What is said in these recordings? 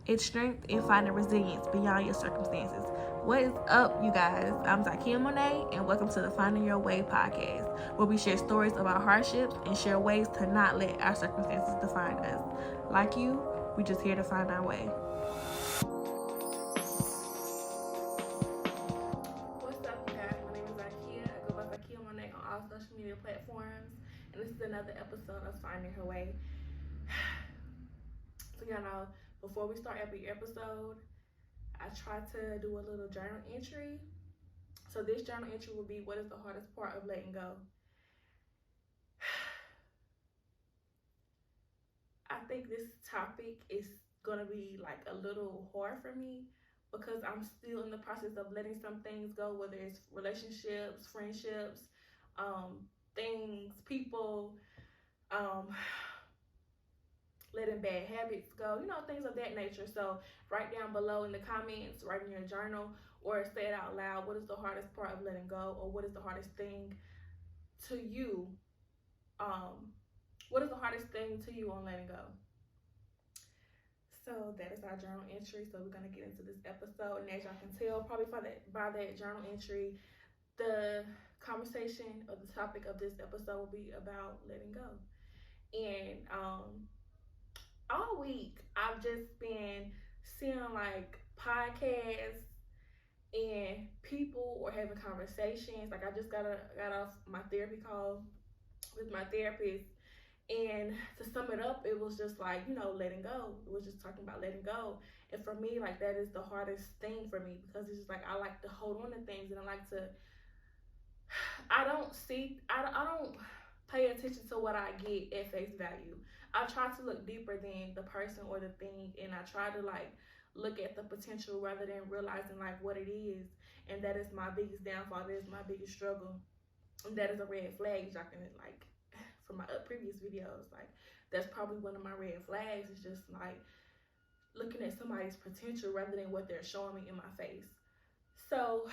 It's strength in finding resilience beyond your circumstances. What is up, you guys? I'm Zakia Monet, and welcome to the Finding Your Way podcast, where we share stories about hardships and share ways to not let our circumstances define us. Like you, we just here to find our way. What's up, you guys? My name is Zakia. I go by Zakia Monet on all social media platforms, and this is another episode of Finding Her Way. So, y'all know, before we start every episode, I try to do a little journal entry. So this journal entry will be, what is the hardest part of letting go? I think this topic is gonna be like a little hard for me because I'm still in the process of letting some things go, whether it's relationships, friendships, things, people, um, letting bad habits go, things of that nature. So write down below in the comments, write in your journal, or say it out loud. What is the hardest part of letting go, or what is the hardest thing to you? What is the hardest thing to you on letting go? So that is our journal entry. So we're gonna get into this episode, and as y'all can tell, probably by that journal entry, the conversation or the topic of this episode will be about letting go. And all week I've just been seeing like podcasts and people were having conversations. Like I just got off my therapy call with my therapist, and to sum it up, it was just like, letting go. It was just talking about letting go. And for me, like, that is the hardest thing for me because it's just like I like to hold on to things, and I like to, I don't pay attention to what I get at face value. I try to look deeper than the person or the thing, and I try to like look at the potential rather than realizing like what it is. And that is my biggest downfall. That is my biggest struggle. And that is a red flag. Y'all can like from my previous videos, like that's probably one of my red flags. Is just like looking at somebody's potential rather than what they're showing me in my face. So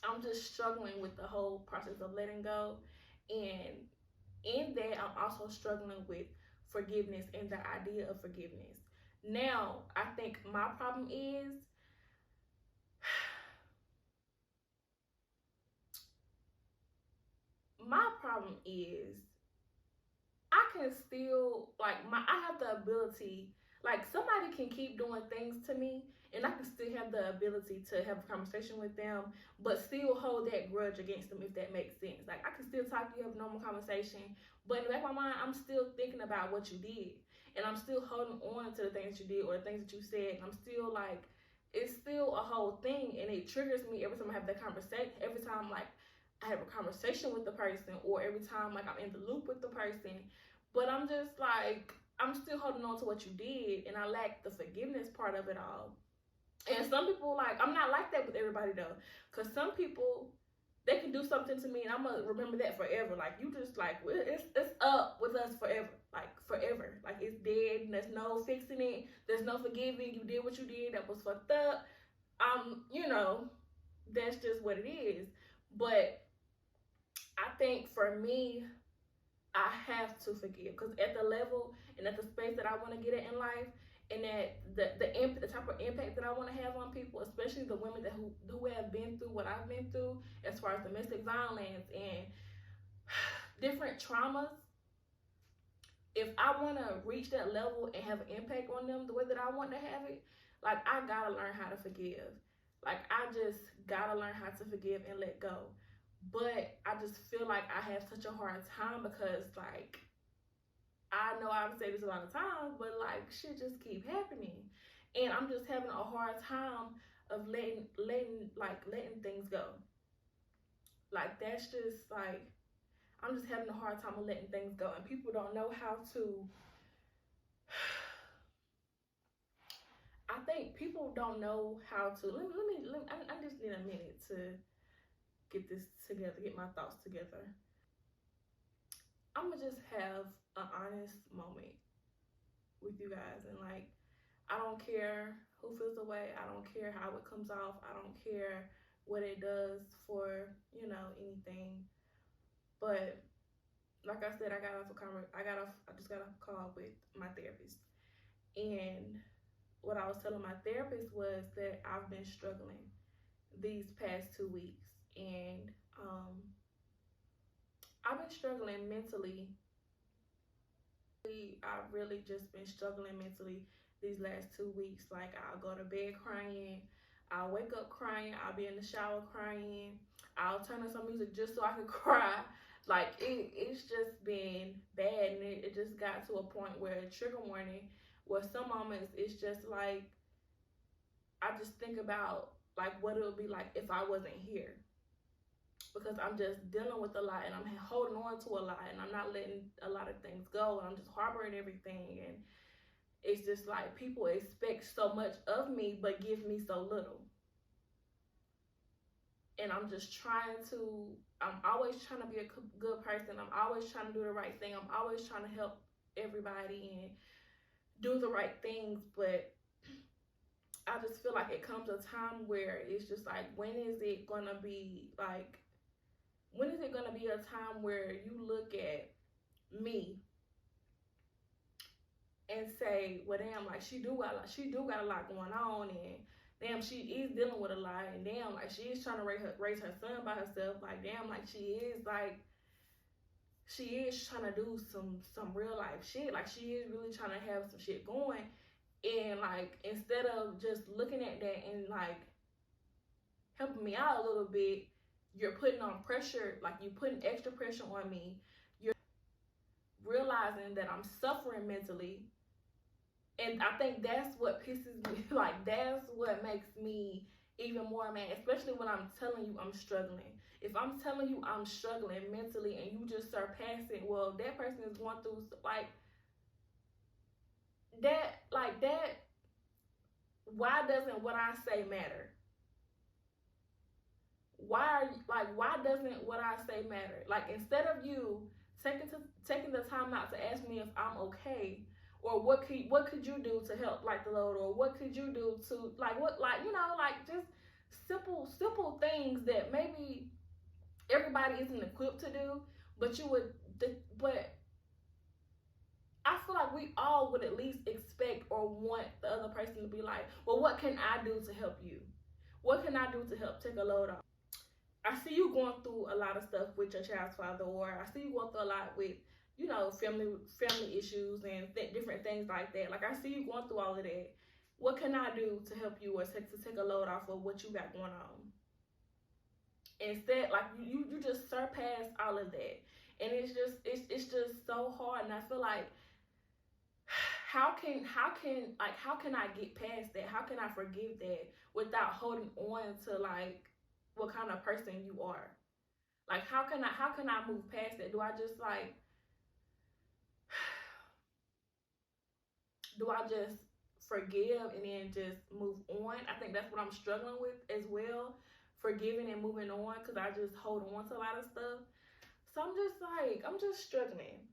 I'm just struggling with the whole process of letting go, and in that I'm also struggling with forgiveness and the idea of forgiveness. Now I think my problem is I can still like I have the ability, like somebody can keep doing things to me and I can still have the ability to have a conversation with them, but still hold that grudge against them, if that makes sense. Like I can still talk to you, have a normal conversation, but in the back of my mind, I'm still thinking about what you did. And I'm still holding on to the things that you did or the things that you said. And I'm still like, it's still a whole thing, and it triggers me every time I have that conversation. Every time like I have a conversation with the person, or every time like I'm in the loop with the person, but I'm just like, I'm still holding on to what you did, and I lack the forgiveness part of it all. And some people, like, I'm not like that with everybody though, because some people, they can do something to me and I'm gonna remember that forever. Like you just like, it's up with us forever, like forever, like it's dead. And there's no fixing it. There's no forgiving. You did what you did. That was fucked up. You know, that's just what it is. But I think for me, I have to forgive because at the level and at the space that I want to get it in life, and that the type of impact that I want to have on people, especially the women who have been through what I've been through, as far as domestic violence and different traumas. If I want to reach that level and have an impact on them the way that I want to have it, like I gotta learn how to forgive. Like I just gotta learn how to forgive and let go. But I just feel like I have such a hard time because like I know I've said this a lot of times, but like shit just keep happening, and I'm just having a hard time of letting things go. Like that's just like I'm just having a hard time of letting things go, and people don't know how to. I think people don't know how to. I just need a minute to get this together, get my thoughts together. I'm gonna just have an honest moment with you guys, and like I don't care who feels the way. I don't care how it comes off. I don't care what it does for anything. But like I said, I just got off a call with my therapist, and what I was telling my therapist was that I've been struggling these past 2 weeks, and I've been struggling mentally. I've really just been struggling mentally these last 2 weeks. Like, I'll go to bed crying, I'll wake up crying, I'll be in the shower crying, I'll turn on some music just so I can cry. Like, it's just been bad, and it just got to a point where trigger warning, where some moments it's just like I just think about like what it would be like if I wasn't here, because I'm just dealing with a lot, and I'm holding on to a lot, and I'm not letting a lot of things go, and I'm just harboring everything. And it's just like people expect so much of me but give me so little. And I'm just I'm always trying to be a good person. I'm always trying to do the right thing. I'm always trying to help everybody and do the right things. But I just feel like it comes a time where it's just like, when is it going to be like, when is it going to be a time where you look at me and say, well, damn, like she do got a lot going on, and damn, she is dealing with a lot, and damn, like she is trying to raise her son by herself, like damn, like she is trying to do some real life shit, like she is really trying to have some shit going. And like, instead of just looking at that and like helping me out a little bit, you're putting on pressure, like you're putting extra pressure on me. You're realizing that I'm suffering mentally. And I think that's what pisses me, like that's what makes me even more mad, especially when I'm telling you I'm struggling. If I'm telling you I'm struggling mentally and you just surpass it, well, that person is going through like that. Why doesn't what I say matter? Why doesn't what I say matter? Like, instead of you taking the time out to ask me if I'm okay, or what could you do to help like the load, or what could you do to like just simple things that maybe everybody isn't equipped to do, but but I feel like we all would at least expect or want the other person to be like, well, what can I do to help you? What can I do to help take a load off? I see you going through a lot of stuff with your child's father, or I see you going through a lot with, family issues and different things like that. Like, I see you going through all of that. What can I do to help you, or to take a load off of what you got going on? Instead, like, you just surpass all of that, and it's just so hard. And I feel like, how can I get past that? How can I forgive that without holding on to like what kind of person you are? Like, how can I move past that? Do I just like do I just forgive and then just move on? I think that's what I'm struggling with as well, forgiving and moving on, because I just hold on to a lot of stuff. So I'm just struggling.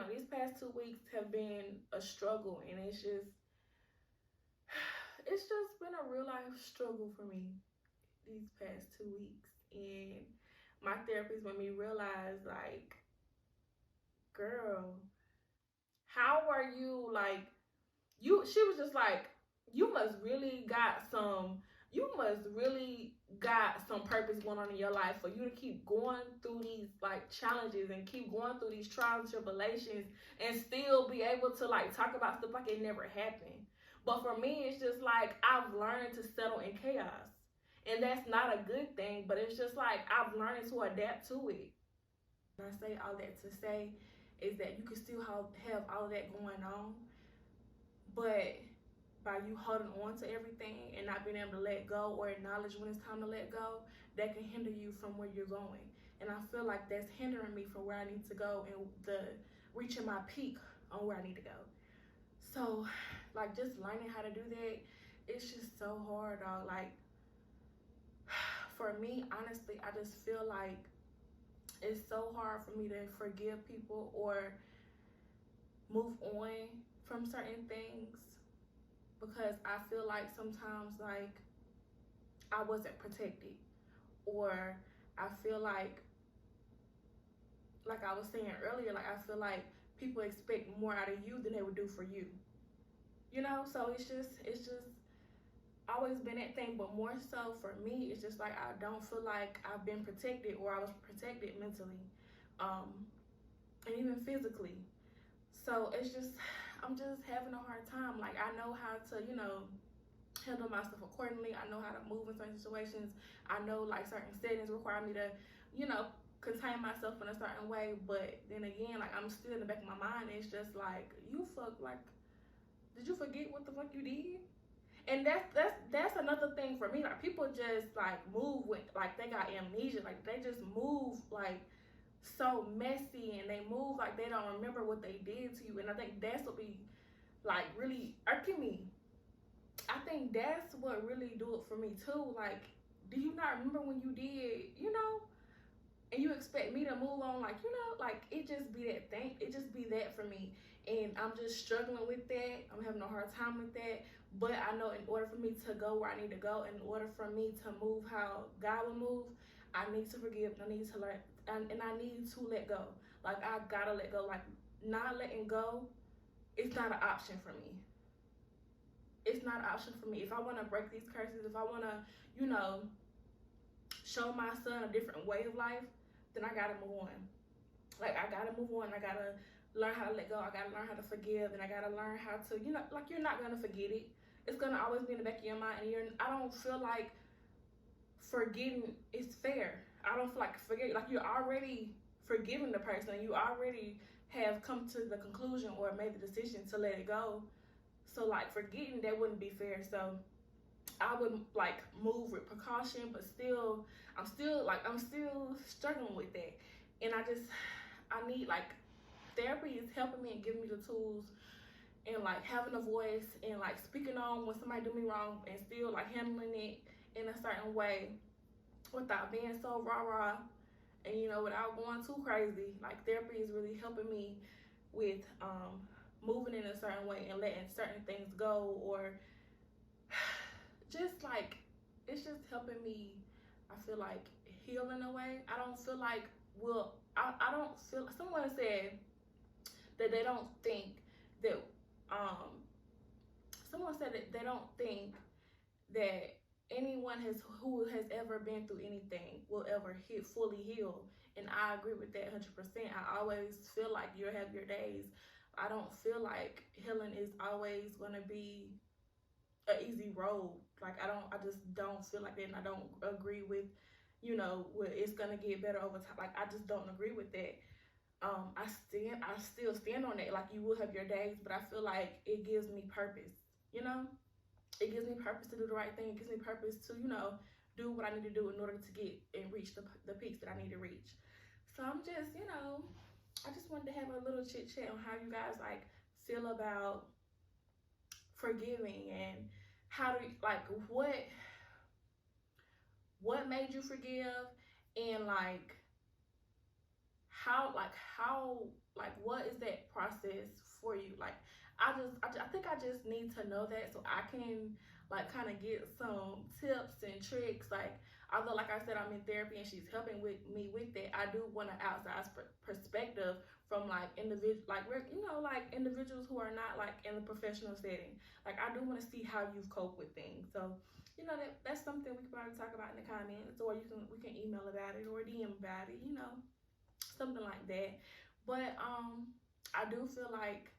These past 2 weeks have been a struggle, and it's just been a real life struggle for me these past 2 weeks. And my therapist made me realize, like, girl, how are you, like, she was just like, you must really got some purpose going on in your life for you to keep going through these like challenges and keep going through these trials and tribulations and still be able to like talk about stuff like it never happened. But for me, it's just like I've learned to settle in chaos. And that's not a good thing, but it's just like I've learned to adapt to it. And I say all that to say is that you can still have all of that going on, but by you holding on to everything and not being able to let go or acknowledge when it's time to let go, that can hinder you from where you're going. And I feel like that's hindering me from where I need to go and reaching my peak on where I need to go. So, like, just learning how to do that, it's just so hard, dog. Like, for me, honestly, I just feel like it's so hard for me to forgive people or move on from certain things, because I feel like sometimes, like, I wasn't protected, or I feel like I was saying earlier, like, I feel like people expect more out of you than they would do for you. So it's just always been that thing, but more so for me, it's just like I don't feel like I've been protected, or I was protected mentally, and even physically. So it's just, I'm just having a hard time. Like, I know how to, handle myself accordingly. I know how to move in certain situations. I know like certain settings require me to, contain myself in a certain way. But then again, like, I'm still in the back of my mind. It's just like, did you forget what the fuck you did? And that's another thing for me. Like, people just like move with, like, they got amnesia. Like, they just move like so messy, and they move like they don't remember what they did to you. And I think that's what be like really irking me. I think that's what really do it for me too. Like, do you not remember when you did, and you expect me to move on? Like, like, it just be that thing. It just be that for me. And I'm just struggling with that. I'm having a hard time with that. But I know in order for me to go where I need to go, in order for me to move how God will move, I need to forgive. I need to learn, and I need to let go. Like, I gotta let go. Like, not letting go, it's not an option for me. It's not an option for me. If I want to break these curses, if I want to, show my son a different way of life, then I gotta move on. Like, I gotta move on. I gotta learn how to let go. I gotta learn how to forgive, and I gotta learn how to, like, you're not gonna forget it. It's gonna always be in the back of your mind, and I don't feel like forgetting is fair. I don't feel like forget, like, you're already forgiving the person. You already have come to the conclusion or made the decision to let it go. So, like, forgetting, that wouldn't be fair. So I would like move with precaution, but still, I'm still struggling with that. And I need, like, therapy is helping me and giving me the tools, and like having a voice, and like speaking on when somebody do me wrong, and still like handling it in a certain way without being so rah-rah, and without going too crazy. Like, therapy is really helping me with moving in a certain way and letting certain things go, or just like, it's just helping me, I feel like, heal in a way. I don't feel like, I don't feel, someone said that they don't think that, someone said that they don't think that anyone who has ever been through anything will ever fully heal. And I agree with that 100%. I always feel like you'll have your days. I don't feel like healing is always gonna be an easy road. Like, I just don't feel like that, and I don't agree with, where it's gonna get better over time. Like, I just don't agree with that. I still stand on that. Like, you will have your days, but I feel like it gives me purpose. It gives me purpose to do the right thing. It gives me purpose to, do what I need to do in order to get and reach the peaks that I need to reach. So I'm just, I just wanted to have a little chit chat on how you guys like feel about forgiving, and how do you, like, what made you forgive, and like how what is that process for you? Like, I think I just need to know that, so I can like kind of get some tips and tricks. Like, although, like I said, I'm in therapy and she's helping with me with that, I do want an outside perspective from like individuals who are not like in the professional setting. Like, I do want to see how you've coped with things. So that's something we can probably talk about in the comments, or we can email about it or DM about it, something like that. But I do feel like,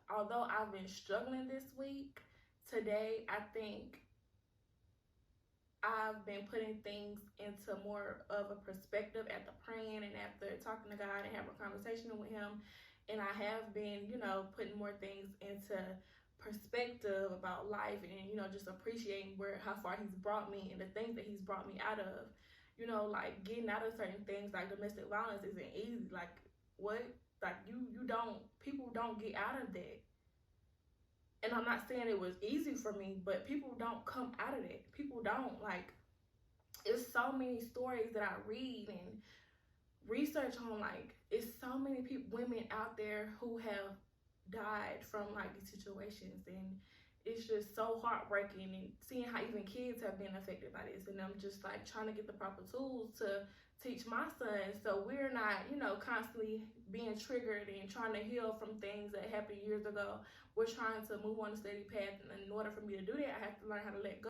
although I've been struggling this week, today I think I've been putting things into more of a perspective after praying and after talking to God and having a conversation with him. And I have been, putting more things into perspective about life, and, just appreciating how far he's brought me and the things that he's brought me out of. Like, getting out of certain things like domestic violence isn't easy. Like, what? Like, people don't get out of that. And I'm not saying it was easy for me, but people don't come out of it. People don't. Like, it's so many stories that I read and research on. Like, it's so many women out there who have died from like these situations, and it's just so heartbreaking, and seeing how even kids have been affected by this. And I'm just like trying to get the proper tools to teach my son, so we're not, constantly being triggered and trying to heal from things that happened years ago. We're trying to move on a steady path, and in order for me to do that, I have to learn how to let go.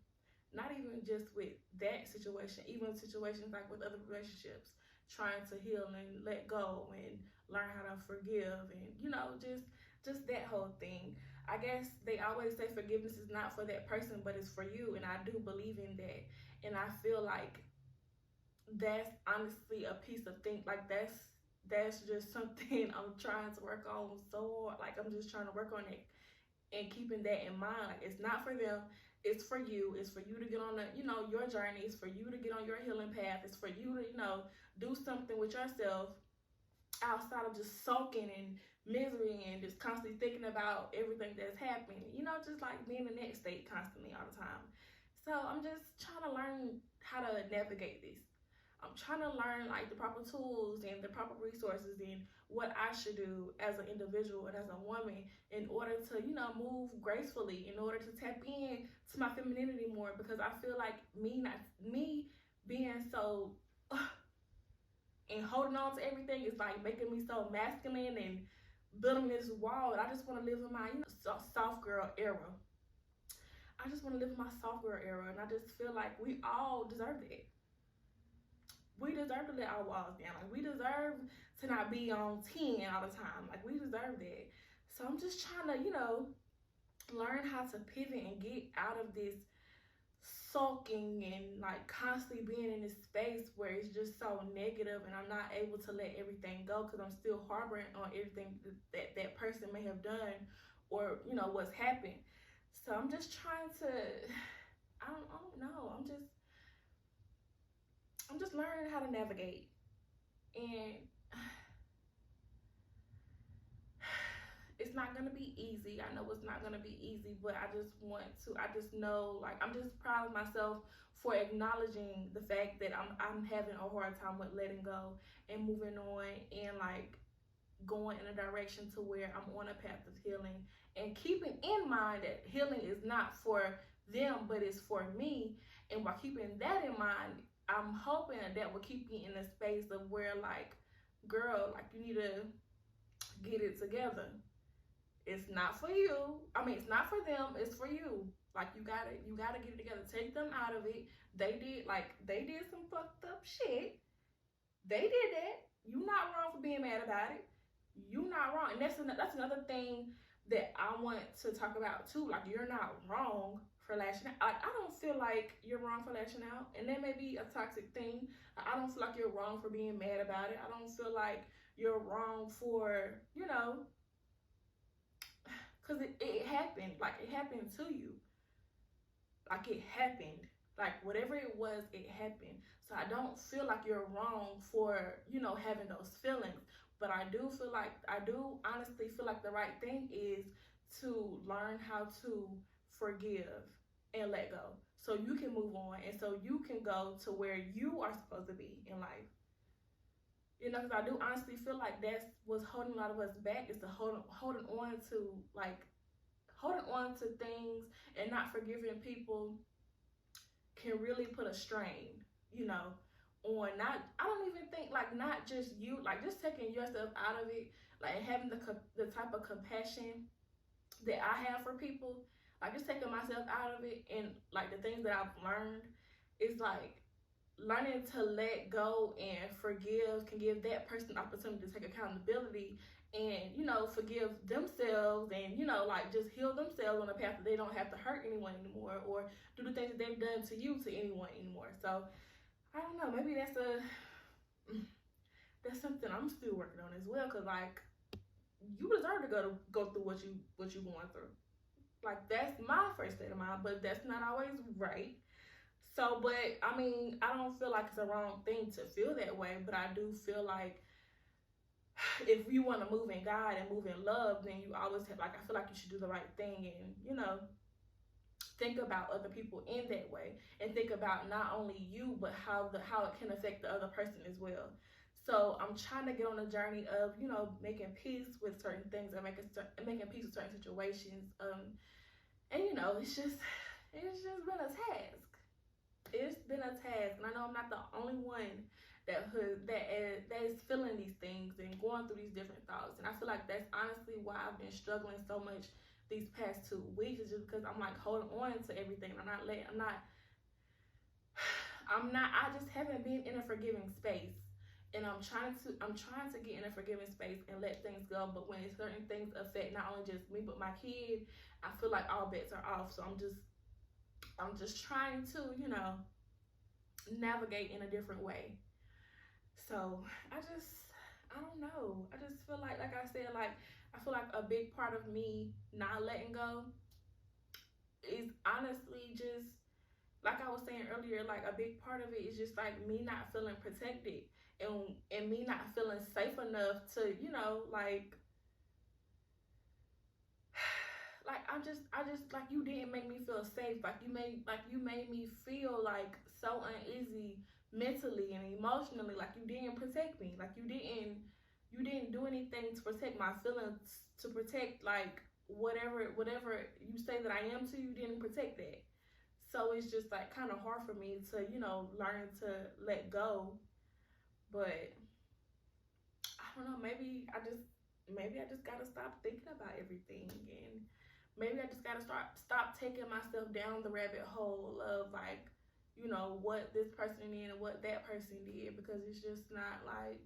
Not even just with that situation, even situations like with other relationships, trying to heal and let go and learn how to forgive, and just that whole thing. I guess they always say forgiveness is not for that person, but it's for you, and I do believe in that. And I feel like that's honestly a piece of thing. Like that's just something I'm trying to work on so hard. Like I'm just trying to work on it and keeping that in mind. Like it's not for them, it's for you. It's for you to get on the, your journey. It's for you to get on your healing path. It's for you to, do something with yourself outside of just sulking and misery and just constantly thinking about everything that's happening. Just like being in that state constantly all the time. So I'm just trying to learn how to navigate this. I'm trying to learn like the proper tools and the proper resources and what I should do as an individual and as a woman in order to, move gracefully, in order to tap in to my femininity more, because I feel like me being so and holding on to everything is like making me so masculine and building this wall. And I just want to live in my, soft girl era. I just want to live in my soft girl era, and I just feel like we all deserve it. We deserve to let our walls down. Like we deserve to not be on 10 all the time. Like we deserve that. So I'm just trying to, learn how to pivot and get out of this sulking and like constantly being in this space where it's just so negative, and I'm not able to let everything go because I'm still harboring on everything that person may have done or what's happened. So I'm just trying to, I don't know. I'm just learning how to navigate, and it's not going to be easy. I know it's not going to be easy, but I just know, like, I'm just proud of myself for acknowledging the fact that I'm having a hard time with letting go and moving on, and like going in a direction to where I'm on a path of healing, and keeping in mind that healing is not for them, but it's for me. And by keeping that in mind, I'm hoping that will keep me in a space of where, like, girl, like, you need to get it together. It's not for you. I mean, it's not for them. It's for you. Like, you gotta get it together. Take them out of it. They did some fucked up shit. They did that. You not wrong for being mad about it. You not wrong. And that's another thing that I want to talk about too. Like, you're not wrong for lashing out. Like, I don't feel like you're wrong for lashing out. And that may be a toxic thing. I don't feel like you're wrong for being mad about it. I don't feel like you're wrong for, because it happened. Like, it happened to you. Like, it happened. Like, whatever it was, it happened. So I don't feel like you're wrong for, having those feelings. But I do honestly feel like the right thing is to learn how to forgive and let go, so you can move on and so you can go to where you are supposed to be in life. Because I do honestly feel like that's what's holding a lot of us back, is to holding on to things and not forgiving people can really put a strain, on I don't even think, like, not just you, like, just taking yourself out of it, like having the type of compassion that I have for people, like just taking myself out of it, and like the things that I've learned is like learning to let go and forgive can give that person the opportunity to take accountability and forgive themselves, and like just heal themselves on a path that they don't have to hurt anyone anymore or do the things that they've done to you to anyone anymore. So I don't know, maybe that's something I'm still working on as well, because like you deserve to go through what you going through. Like, that's my first state of mind, but that's not always right. So, but I mean, I don't feel like it's a wrong thing to feel that way, but I do feel like if you want to move in God and move in love, then you always have, like, I feel like you should do the right thing and, think about other people in that way, and think about not only you, but how it can affect the other person as well. So I'm trying to get on a journey of, making peace with certain things and making peace with certain situations. And it's just been a task. It's been a task, and I know I'm not the only one that is feeling these things and going through these different thoughts. And I feel like that's honestly why I've been struggling so much these past 2 weeks, is just because I'm like holding on to everything. I just haven't been in a forgiving space. And I'm trying to get in a forgiving space and let things go. But when certain things affect not only just me but my kid, I feel like all bets are off. So I'm just trying to, navigate in a different way. So I don't know. I just feel like I said, like, I feel like a big part of me not letting go is honestly just, like I was saying earlier, like a big part of it is just like me not feeling protected and me not feeling safe enough to, like I just like, you didn't make me feel safe. Like you made me feel like so uneasy mentally and emotionally. Like you didn't protect me. Like you didn't do anything to protect my feelings, to protect like whatever you say that I am to, you didn't protect that. So it's just like kind of hard for me to, learn to let go. But I don't know, maybe I just gotta stop thinking about everything, and maybe I just gotta stop taking myself down the rabbit hole of like, what this person did and what that person did, because it's just not like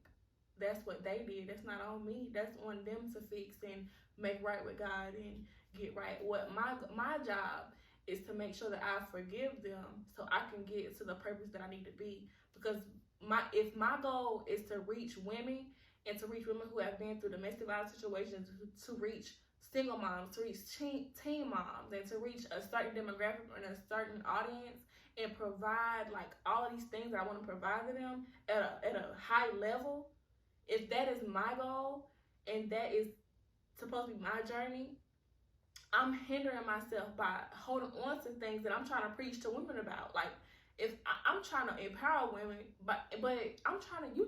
that's what they did. That's not on me. That's on them to fix and make right with God and get right. What my job is to make sure that I forgive them so I can get to the purpose that I need to be. Because if my goal is to reach women and to reach women who have been through domestic violence situations, to reach single moms, to reach teen moms, and to reach a certain demographic and a certain audience, and provide like all of these things that I want to provide to them at a high level, if that is my goal and that is supposed to be my journey, I'm hindering myself by holding on to things that I'm trying to preach to women about. Like, if I'm trying to empower women, but you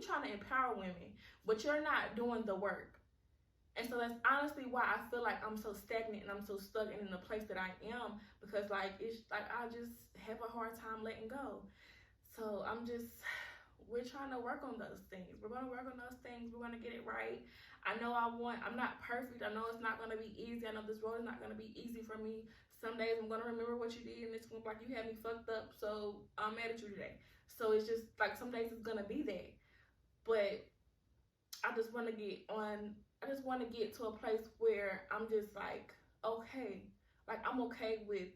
trying to empower women, but you're not doing the work. And so that's honestly why I feel like I'm so stagnant and I'm so stuck in the place that I am, because like it's like I just have a hard time letting go. So we're trying to work on those things. We're going to work on those things. We're going to get it right. I know I'm not perfect. I know it's not going to be easy. I know this road is not going to be easy for me. Some days I'm going to remember what you did and it's going to be like, you had me fucked up, so I'm mad at you today. So it's just like some days it's going to be that. But I just want to get to a place where I'm just like, okay. Like I'm okay with,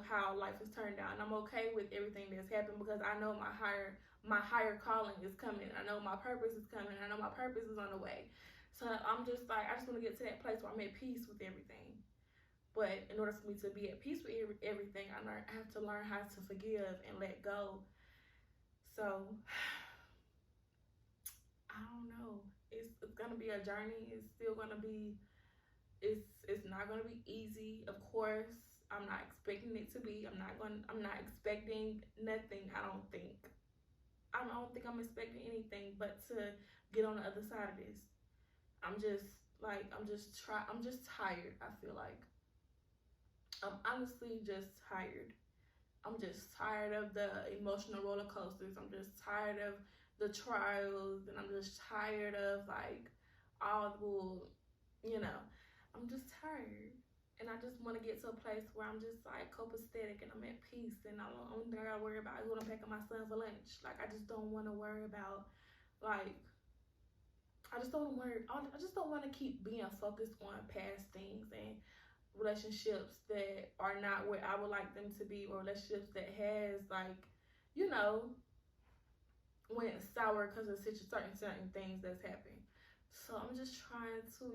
how life has turned out. And I'm okay with everything that's happened, because I know my higher calling is coming. I know my purpose is coming. I know my purpose is on the way. So I'm just like, I just want to get to that place where I'm at peace with everything. But in order for me to be at peace with everything, I have to learn how to forgive and let go. So I don't know. It's gonna be a journey. It's still gonna be. It's not gonna be easy. Of course, I'm not expecting it to be. I'm not expecting nothing. I don't think I'm expecting anything but to get on the other side of this. I'm just tired. I feel like I'm honestly just tired. I'm just tired of the emotional roller coasters. I'm just tired of the trials, and I'm just tired of like all the, I'm just tired. And I just want to get to a place where I'm just like copacetic and I'm at peace, and the only thing I gotta worry about is what I'm packing my son for lunch. Like I just don't want to worry about like I just don't want to keep being focused on past things and relationships that are not where I would like them to be, or relationships that has like, went sour because of certain things that's happened. So I'm just trying to,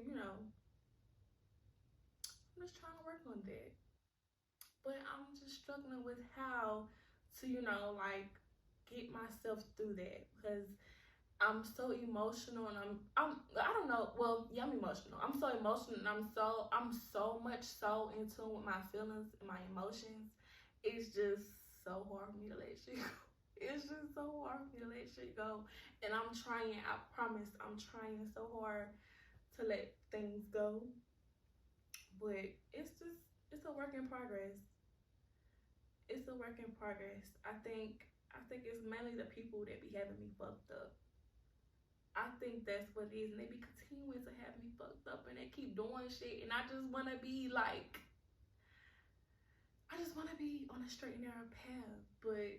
I'm just trying to work on that. But I'm just struggling with how to, like get myself through that, because I'm so emotional, and I don't know. Well, yeah, I'm emotional. I'm so emotional, and I'm so much so in tune with my feelings and my emotions. It's just so hard for me to let shit go. It's just so hard for me to let shit go. And I'm trying, I promise, I'm trying so hard to let things go. But it's a work in progress. It's a work in progress. I think I think it's mainly the people that be having me fucked up. I think that's what it is, and they be continuing to have me fucked up, and they keep doing shit, and I just want to be like, I just want to be on a straight and narrow path, but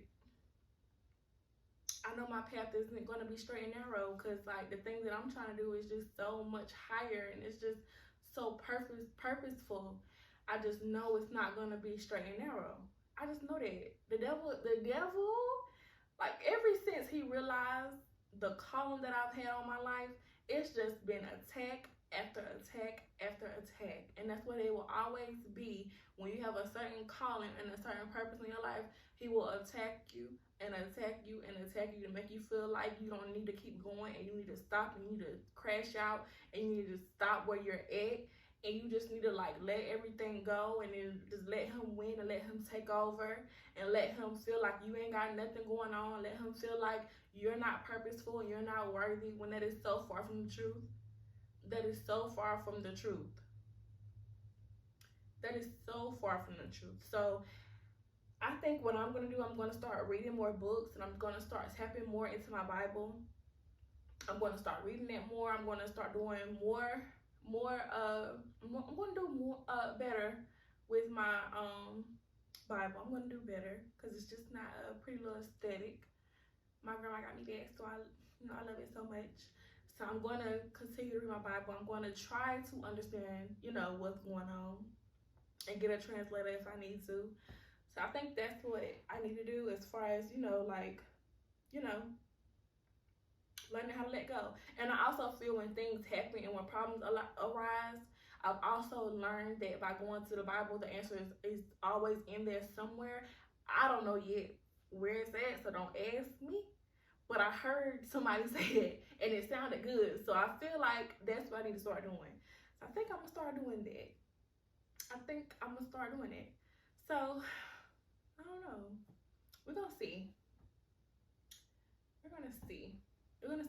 I know my path isn't going to be straight and narrow, because like the thing that I'm trying to do is just so much higher, and it's just so purposeful. I just know it's not going to be straight and narrow. I just know that the devil, like ever since he realized the calling that I've had on my life, it's just been attack after attack after attack. And that's what it will always be. When you have a certain calling and a certain purpose in your life, he will attack you and attack you and attack you to make you feel like you don't need to keep going, and you need to stop, and you need to crash out, and you need to stop where you're at, and you just need to like let everything go, and then just let him win and let him take over, and let him feel like you ain't got nothing going on. Let him feel like you're not purposeful and you're not worthy, when that is so far from the truth. That is so far from the truth. That is so far from the truth. So I think what I'm going to do, I'm going to start reading more books, and I'm going to start tapping more into my Bible. I'm going to start reading it more. I'm going to start doing more I'm going to do more better with my Bible. I'm going to do better, because it's just not a pretty little aesthetic. My grandma got me that, so I love it so much. So I'm going to continue to read my Bible. I'm going to try to understand, what's going on, and get a translator if I need to. So I think that's what I need to do, as far as, learning how to let go. And I also feel when things happen and when problems arise, I've also learned that by going to the Bible, the answer is always in there somewhere. I don't know yet where it's at, so don't ask me. But I heard somebody say it, and it sounded good. So I feel like that's what I need to start doing. So I think I'm going to start doing that. So, I don't know. We're going to see. We're going to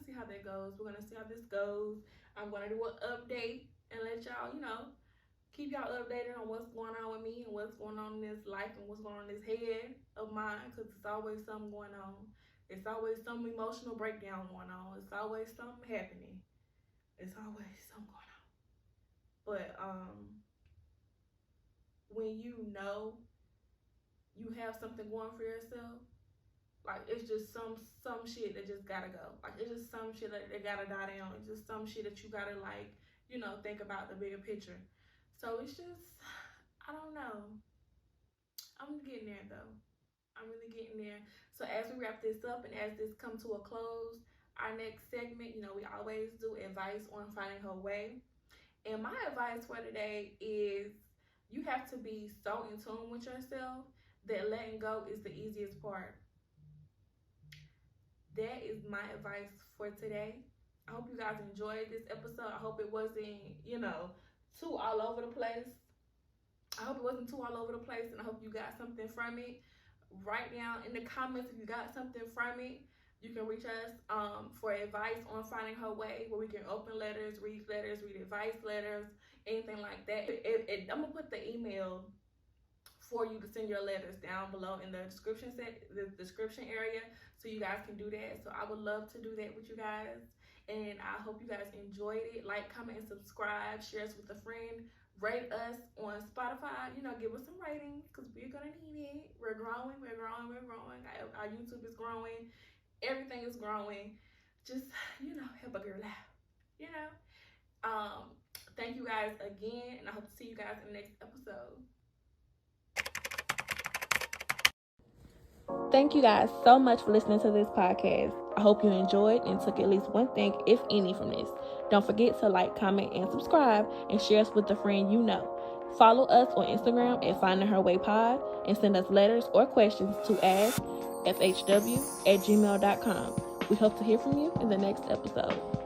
see how that goes. We're going to see how this goes. I'm going to do an update and let y'all, keep y'all updated on what's going on with me and what's going on in this life and what's going on in this head of mine, because it's always something going on. It's always some emotional breakdown going on. It's always something happening. It's always something going on. But when you know you have something going for yourself, like it's just some shit that just gotta go. Like it's just some shit that gotta die down. It's just some shit that you gotta like, think about the bigger picture. So it's just, I don't know. I'm getting there though. I'm really getting there. So as we wrap this up and as this comes to a close, our next segment, we always do advice on finding her way. And my advice for today is you have to be so in tune with yourself that letting go is the easiest part. That is my advice for today. I hope you guys enjoyed this episode. I hope it wasn't, too all over the place. And I hope you got something from it. Write down in the comments if you got something from it. You can reach us for advice on finding her way, where we can open letters, read advice letters, anything like that. I'm going to put the email for you to send your letters down below in the description area, so you guys can do that. So I would love to do that with you guys, and I hope you guys enjoyed it. Like, comment, and subscribe. Share us with a friend. Rate us on Spotify. Give us some ratings, because we're gonna need it. We're growing. Our YouTube is growing. Everything is growing. Just help a girl out. Thank you guys again, and I hope to see you guys in the next episode. Thank you guys so much for listening to this podcast. I hope you enjoyed and took at least one thing, if any, from this. Don't forget to like, comment, and subscribe, and share us with a friend you know. Follow us on Instagram at Finding Her Way Pod, and send us letters or questions to askfhw@gmail.com. We hope to hear from you in the next episode.